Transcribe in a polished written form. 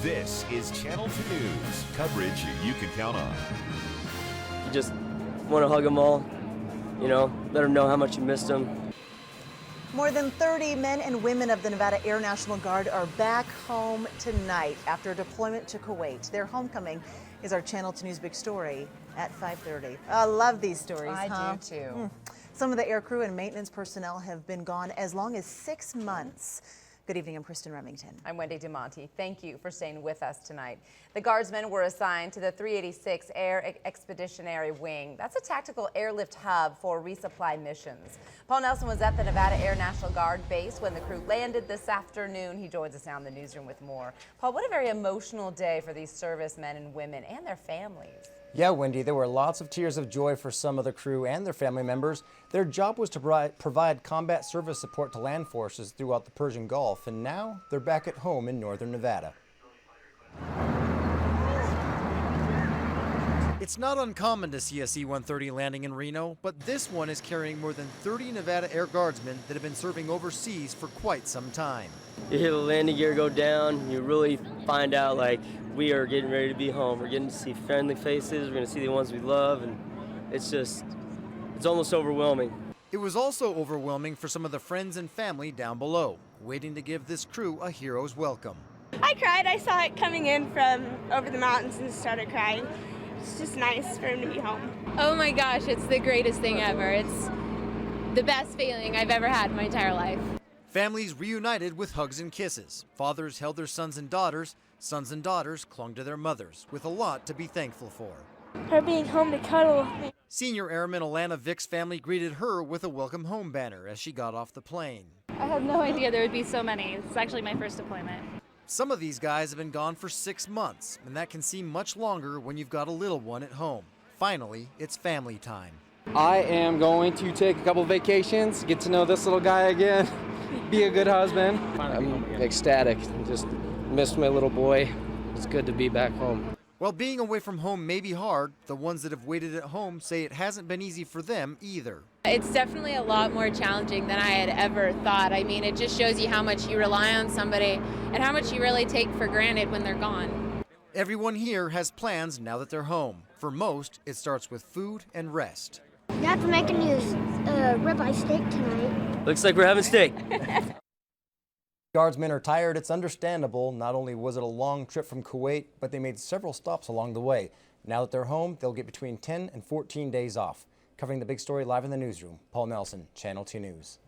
This is Channel 2 News, coverage you can count on. You just want to hug them all, let them know how much you missed them. More than 30 men and women of the Nevada Air National Guard are back home tonight after a deployment to Kuwait. Their homecoming is our Channel 2 News big story at 5:30. I love these stories. I do too. Some of the air crew and maintenance personnel have been gone as long as 6 months. Good evening, I'm Kristen Remington. I'm Wendy DeMonte. Thank you for staying with us tonight. The Guardsmen were assigned to the 386 Air Expeditionary Wing. That's a tactical airlift hub for resupply missions. Paul Nelson was at the Nevada Air National Guard base when the crew landed this afternoon. He joins us now in the newsroom with more. Paul, what a very emotional day for these servicemen and women and their families. Yeah, Wendy, there were lots of tears of joy for some of the crew and their family members. Their job was to provide combat service support to land forces throughout the Persian Gulf, and now they're back at home in northern Nevada. It's not uncommon to see a C-130 landing in Reno, but this one is carrying more than 30 Nevada Air Guardsmen that have been serving overseas for quite some time. You hear the landing gear go down, you really find out we are getting ready to be home. We're getting to see friendly faces, we're going to see the ones we love, and it's almost overwhelming. It was also overwhelming for some of the friends and family down below, waiting to give this crew a hero's welcome. I cried. I saw it coming in from over the mountains and started crying. It's just nice for him to be home. Oh my gosh, it's the greatest thing ever. It's the best feeling I've ever had in my entire life. Families reunited with hugs and kisses. Fathers held their sons and daughters clung to their mothers, with a lot to be thankful for. Her being home to cuddle. Senior Airman Alana Vick's family greeted her with a welcome home banner as she got off the plane. I had no idea there would be so many. It's actually my first deployment. Some of these guys have been gone for 6 months, and that can seem much longer when you've got a little one at home. Finally, it's family time. I am going to take a couple vacations, get to know this little guy again, be a good husband. I'm ecstatic. Just missed my little boy. It's good to be back home. While being away from home may be hard, the ones that have waited at home say it hasn't been easy for them either. It's definitely a lot more challenging than I had ever thought. I mean, it just shows you how much you rely on somebody and how much you really take for granted when they're gone. Everyone here has plans now that they're home. For most, it starts with food and rest. Dad's making his ribeye steak tonight. Looks like we're having steak. Guardsmen are tired. It's understandable. Not only was it a long trip from Kuwait, but they made several stops along the way. Now that they're home, they'll get between 10 and 14 days off. Covering the big story live in the newsroom, Paul Nelson, Channel 2 News.